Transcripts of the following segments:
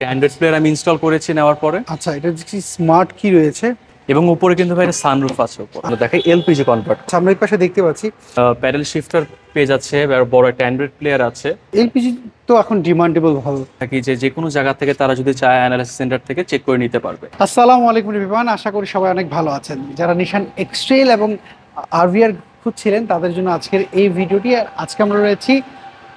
Android player আমি install করেছি নেওয়ার পরে। আচ্ছা, এটা দেখছি স্মার্ট কি রয়েছে এবং উপরে কিন্তু ভাই একটা সানরুফ আছে উপরে। দেখে এলপিজি কনভার্ট। আচ্ছা, আমরা এই পাশে দেখতে পাচ্ছি প্যাডেল শিফটার পেজ আছে, বড় একটা অ্যান্ড্রয়েড প্লেয়ার আছে। এলপিজি তো এখন ডিমান্ডেবল ভালো। থাকি যে কোনো জায়গা থেকে তারা যদি চায় অ্যানালাইসিস সেন্টার থেকে চেক করে নিতে পারবে। আসসালামু আলাইকুম এভরিওয়ান, আশা করি সবাই অনেক ভালো আছেন। যারা নিশান এক্সট্রেল এবং আরভিআর খুঁজছিলেন তাদের জন্য আজকের এই ভিডিওটি। আর আজকে আমরা রয়েছি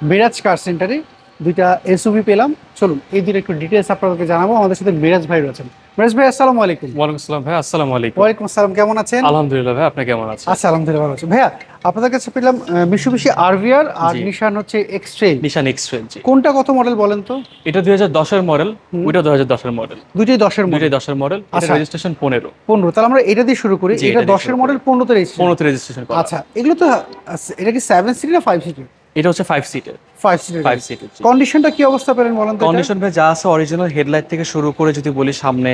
মিরাজ কার সেন্টারে, দুইটা এসইউভি পেলাম। চলুন এই দুটো একটু ডিটেলস আপনাদেরকে জানাবো। আমাদের সাথে মিরাজ ভাই রয়েছেন। মিরাজ ভাই আসসালামু আলাইকুম। ওয়ালাইকুম আসসালাম ভাই। আসসালামু আলাইকুম। ওয়ালাইকুম আসসালাম, কেমন আছেন? আলহামদুলিল্লাহ ভাই, আপনি কেমন আছেন? আচ্ছা, আলহামদুলিল্লাহ ভালো আছি। ভাইয়া আপনাদের কাছে পেলাম মিশুবিশি আরভিআর আর জি। নিশান হচ্ছে এক্সট্রেল। নিশান এক্সট্রেল। জি, কোনটা কত মডেল বলেন তো? এটা 2010 এর মডেল, ওইটা 2010 এর মডেল। দুইটাই 10-এর মডেল। দুইটাই 10 এর মডেল। এটা আচ্ছা। রেজিস্ট্রেশন 15। তাহলে আমরা এটা দিয়ে শুরু করি। জি, এটা এটা দিয়ে 10-এর শুরু মডেল, 15-তে রেজিস্ট্রেশন। 15 তে রেজিস্ট্রেশন করা। আচ্ছা, এগুলো তো এটা কি 7 সিটার না 5 সিটার? এটা হচ্ছে 5 সিটের। 5 সিটার। 5 সিটের। কন্ডিশনটা কি অবস্থা পেলেন বলেন তো? কন্ডিশন ভাই যা আছে অরিজিনাল, হেডলাইট থেকে শুরু করে যদি বলি সামনে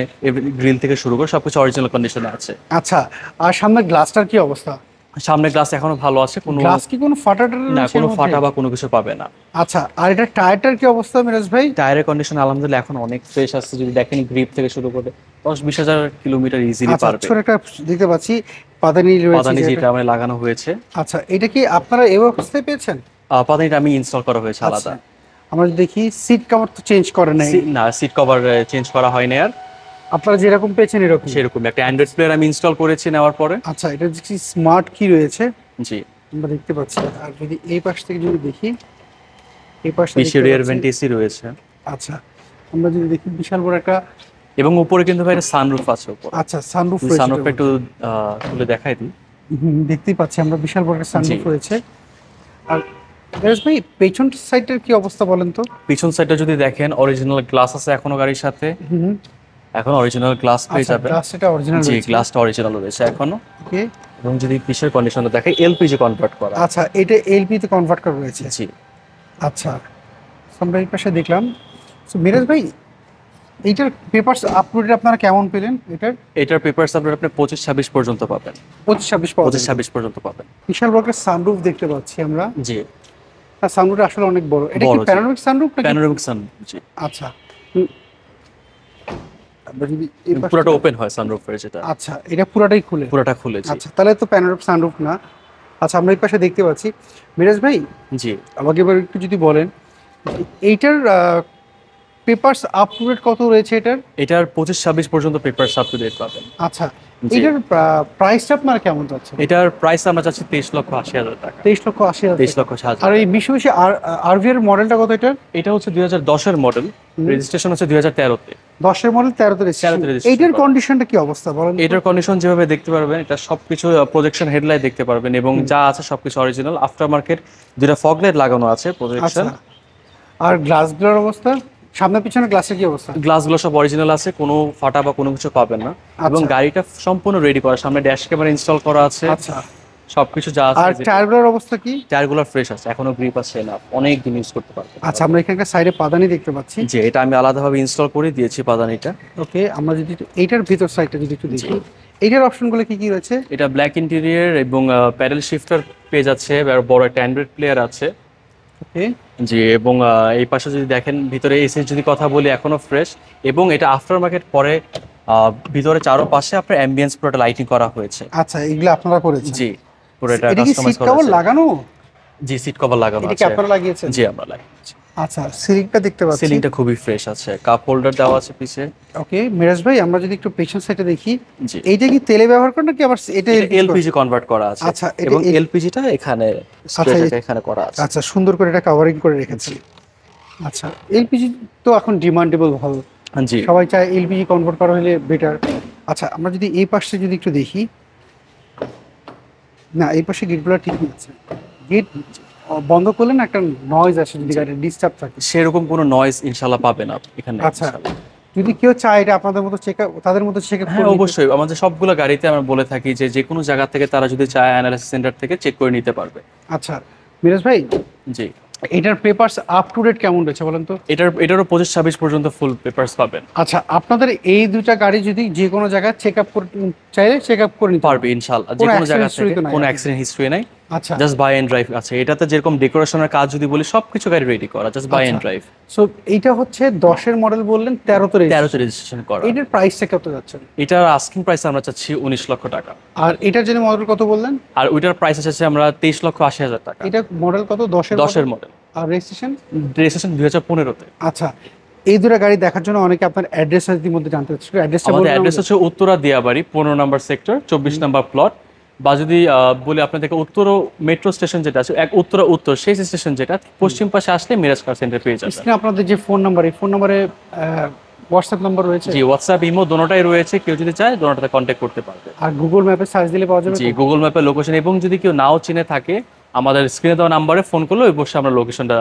গ্রিল থেকে শুরু করে সবকিছু অরিজিনাল কন্ডিশনে আছে। আচ্ছা, আর সামনের গ্লাসটার কি অবস্থা? সামনে গ্লাস এখনো ভালো আছে, কোনো গ্লাস কি কোনো ফাটাটার না, কোনো ফাটা বা কোনো কিছু পাবে না। আচ্ছা, আর এটা টায়ারটার কি অবস্থা মিরাজ ভাই? টায়ারের কন্ডিশন আলহামদুলিল্লাহ এখন অনেক ফ্রেশ আছে। যদি দেখেন গ্রিপ থেকে শুরু করে 10-20 হাজার কিলোমিটার ইজিলি আচ্ছা, পারবে। ছোট একটা দেখতে পাচ্ছি পাদানি রয়েছে পাদানি যেটা। যেটা আমরা লাগানো হয়েছে। আচ্ছা, এটা কি আপনারা এই অবস্থায় পেয়েছেন? পাদানিটা আমি ইনস্টল করা হয়েছে আলাদা। আচ্ছা, আমরা যদি দেখি সিট কভার তো চেঞ্জ করে নাই। না, সিট কভার চেঞ্জ করা হয়নি আর। আপনারা যেরকম পেয়েছেন এরকম? সেরকম একটা অ্যান্ড্রয়েড প্লেয়ার আমি ইনস্টল করেছি নেওয়ার পরে। আচ্ছা, এটা দেখছি স্মার্ট কি রয়েছে জি, আমরা দেখতে পাচ্ছি। আর যদি এই পাশ থেকে যদি দেখি, এই পাশে পিছে রিয়ার ভেন্ট এসি রয়েছে। আচ্ছা, আমরা যদি দেখি বিশাল বড় একটা। এবং উপরে কিন্তু ভাই একটা সানরুফ আছে উপরে। আচ্ছা, সানরুফ রয়েছে। সানরুফ একটু খুলে দেখাই দিই। দেখতেই পাচ্ছি আমরা বিশাল বড় একটা সানরুফ জি। রয়েছে। আর বেশ ভাই, পেছন সাইডের কি অবস্থা বলেন তো? পিছন সাইডটা যদি দেখেন অরিজিনাল গ্লাস আছে এখনো গাড়ির সাথে। হুম। এখন অরিজিনাল গ্লাস পেয়ে আচ্ছা, যাবে। গ্লাসটা অরিজিনাল জি, রয়েছে। গ্লাসটা অরিজিনাল রয়েছে এখনো। ওকে। এবং যদি পিছের কন্ডিশনটা দেখেন এলপিজি কনভার্ট করা। আচ্ছা, এটা এলপি তে কনভার্ট করা রয়েছে। জি। আচ্ছা, আমরা এই পাশে দেখলাম। সো মিরাজ ভাই, এইটার পেপারস আপলোডেড আপনারা কেমন পেলেন? এটার পেপারস আপনার 25-26 পর্যন্ত পাবেন। 25-26 পাওয়া যাবে। 25-26 পর্যন্ত পাবেন। বিশাল বড় একটা সানরুফ দেখতে পাচ্ছি আমরা। জি, আর সানরুফটা আসলে অনেক বড়। এটা কি বড়, জি। প্যানোরামিক সানরুফ নাকি? Panoramic sunroof. জি, আচ্ছা। আমরা যদি এই পাশে- পুরোটা ওপেন হয় সানরুফের যেটা। আচ্ছা, এটা পুরাটাই খুলে? পুরোটা খুলে। জি। আচ্ছা, তাহলে তো প্যানোরামিক সানরুফ না। আচ্ছা, আমরা এই পাশে দেখতে পাচ্ছি। মিরাজ ভাই, জি, আমাকে এবার একটু যদি বলেন এইটার পেপারস আপ টু ডেট কত রয়েছে এটার? এটার 25-26 পর্যন্ত পেপারস আপ টু ডেট পাবেন। আচ্ছা, জি। এটার প্রাইসটা আপনারা কেমন যাচ্ছে? এটার প্রাইস আমরা চাচ্ছি 23,80,000 টাকা। 23,80,000। 23,80,000। আর এই মিশুবিশি আরভিআর মডেলটা কত এটার? এটা হচ্ছে 2010 এর মডেল, রেজিস্ট্রেশন হচ্ছে 2013 তে। 10-এর মডেল, 13-তে রেজিস্ট্রেশন। 13-তে registration এইটার করা। কন্ডিশনটা কি অবস্থা বলেন তো? এটার কন্ডিশন যেভাবে দেখতে পারবেন, এটা সবকিছু প্রজেকশন হেডলাইট দেখতে পারবেন এবং যা আছে সবকিছু অরিজিনাল। আফটার মার্কেট দুটো ফগ লাইট লাগানো আছে প্রজেকশন। আচ্ছা, আর গ্লাসগুলোর অবস্থা, সামনে পিছনে গ্লাসের কি অবস্থা? গ্লাসগুলো সব অরিজিনাল আছে, কোনো ফাটা বা কোনো কিছু পাবেন না। এবং আচ্ছা। গাড়িটা সম্পূর্ণ রেডি করা, সামনে ড্যাশ ক্যামেরা ইনস্টল করা আছে। আচ্ছা, সবকিছু যা আর আছে। টায়ারগুলোর অবস্থা কি? টায়ারগুলো ফ্রেশ আছে, এখনো গ্রিপ আছে না, অনেক দিন ইউজ করতে পারবেন। আচ্ছা, আমরা এখানকার সাইডে পাদানি দেখতে পাচ্ছি। যে এটা আমি আলাদাভাবে ইনস্টল করে দিয়েছি পাদানিটা। ওকে, আমরা যদি এইটার ভিতর সাইডটা যদি একটু দেখি, এইটার অপশনগুলো কি কি রয়েছে? এটা ব্ল্যাক ইন্টেরিয়র এবং প্যাডেল শিফটার পেজ আছে, বড় একটা অ্যান্ড্রয়েড প্লেয়ার আছে। ওকে। জি, এবং এই পাশে যদি দেখেন ভিতরে এসি যদি কথা বলি এখনো ফ্রেশ। এবং এটা আফটার মার্কেট পরে ভিতরে চারো পাশে আপনার অ্যাম্বিয়েন্স পুরোটা লাইটিং করা হয়েছে। আচ্ছা, এগুলো আপনারা করেছেন? জি, পুরো এটা এটা কি কাস্টমাইজ সিট করা কভার আছে। লাগানো? জি, সিট কভার লাগানো এটা কি আছে। আপনারা লাগিয়েছেন? জি, আমরা লাগিয়েছি। আচ্ছা, সিলিংটা দেখতে পাচ্ছি। সিলিংটা খুবই ফ্রেশ আছে, কাপ হোল্ডার দেওয়া আছে পিছে। ওকে, মিরাজ ভাই, আমরা যদি একটু পেছন সাইডে দেখি, জি, এইটা কি তেলে ব্যবহার করেন নাকি আবার এটা এলপিজি কনভার্ট করা আছে। আচ্ছা, এটা এবং এলপিজিটা এখানে স্প্রেটা এখানে করা আছে। আচ্ছা, সুন্দর করে এটা কভারিং করে রেখেছি। আচ্ছা, এলপিজি তো এখন ডিমান্ডেবল ভালো। জি, সবাই চায় এলপিজি কনভার্ট করা হলে বেটার। আচ্ছা, আমরা যদি এই পাশে যদি একটু দেখি, না এই পাশে গেটগুলো ঠিকই আছে। গেট বন্ধ করলে না একটা নয়েজ আসে, যদি গাড়ি ডিস্টার্ব থাকে। সেরকম কোনো নয়েজ ইনশাআল্লাহ পাবে না এখানে। আচ্ছা, যদি কেউ চায় এটা আপনাদের মতো তাদের মতো চেক আপ হ্যাঁ, অবশ্যই। আমাদের সবগুলো গাড়িতে আমরা বলে থাকি যে কোনো জায়গা থেকে তারা যদি চায় অ্যানালাইসিস সেন্টার থেকে চেক করে নিতে পারবে। আচ্ছা, মিরাজ ভাই, জি, এটার পেপারস আপ টু ডেট কেমন রয়েছে বলেন তো? এটারও 25-26 পর্যন্ত ফুল পেপারস পাবেন। আচ্ছা, আপনাদের এই দুইটা গাড়ি যদি যে কোনো জায়গায় চেক আপ চাইলে চেক আপ করে নিতে পারবে ইনশাআল্লাহ, যে কোনো জায়গা থেকে। কোনো অ্যাক্সিডেন্ট হিস্ট্রি নাই। আচ্ছা জাস্ট বাই এন্ড ড্রাইভ আছে। এটাতে যেরকম ডেকোরেশনের কাজ যদি বলি সবকিছু গাড়ি রেডি করা, জাস্ট বাই এন্ড আচ্ছা। ড্রাইভ। সো এইটা হচ্ছে 10-এর মডেল বললেন, 13তে 13তে রেজিস্ট্রেশন করা। এটার প্রাইসটা কত যাচ্ছে? এটার আস্কিং প্রাইস আমরা চাচ্ছি 19 লক্ষ টাকা। আর এটার জন্য মডেল কত বললেন? আর ওইটার প্রাইস আছে আমরা 23,80,000 টাকা। এটা মডেল কত? 10-এর 10-এর মডেল, আর রেজিস্ট্রেশন? রেজিস্ট্রেশন 2015-তে। আচ্ছা, এই দুটো গাড়ি দেখার জন্য অনেকে আপনার অ্যাড্রেস ইতিমধ্যে জানতে চাচ্ছে, অ্যাড্রেসটা আমাদের বলবেন অ্যাড্রেস আমাদের? হচ্ছে উত্তরা দিয়াবাড়ি 15 নম্বর সেক্টর 24 নম্বর প্লট। বা যদি বলি আপনাদেরকে উত্তর মেট্রো স্টেশন যেটা আছে উত্তরা উত্তর সেই স্টেশন যেটা পশ্চিম পাশে আসলে মিরাজ কার সেন্টার পেয়ে যাবেন। স্ক্রিনে আপনাদের যে ফোন নাম্বার, এই ফোন নাম্বারে হোয়াটসঅ্যাপ নাম্বার রয়েছে? জি, হোয়াটসঅ্যাপ ইমো দোনোটাই রয়েছে, কেউ যদি চায় দোনোটাতে কন্ট্যাক্ট করতে পারবে। আর গুগল ম্যাপে সার্চ দিলে পাওয়া যাবে? জি, গুগল ম্যাপে লোকেশন, এবং যদি কেউ নাও চিনে থাকে আমাদের স্ক্রিনে দেওয়া নাম্বারে ফোন করলে অবশ্যই আমরা লোকেশনটা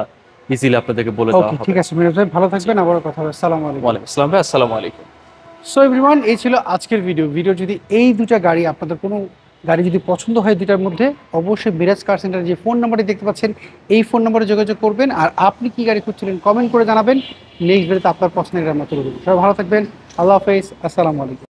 ইজিলি আপনাদেরকে বলে দেওয়া ওকে, হবে। ঠিক আছে মিরাজ ভাই, ভালো থাকবেন, আবার কথা হবে। আসসালামু আলাইকুম। ওয়ালাইকুম আসসালাম ভাই, আসসালামু আলাইকুম। সো এভরিওয়ান, এই ছিল আজকের ভিডিও যদি এই দুটা গাড়ি, আপনাদের কোনো গাড়ি যদি পছন্দ হয় দুটার মধ্যে, অবশ্যই মিরাজ কার সেন্টারে যে ফোন নাম্বারটি দেখতে পাচ্ছেন এই ফোন নাম্বারে যোগাযোগ করবেন। আর আপনি কি গাড়ি খুঁজছিলেন কমেন্ট করে জানাবেন, নেক্সট ভিডিওতে আপনার পছন্দের গাড়ি আমরা তুলে দেবো। সবাই ভালো থাকবেন, আল্লাহ হাফেজ, আসসালামু আলাইকুম।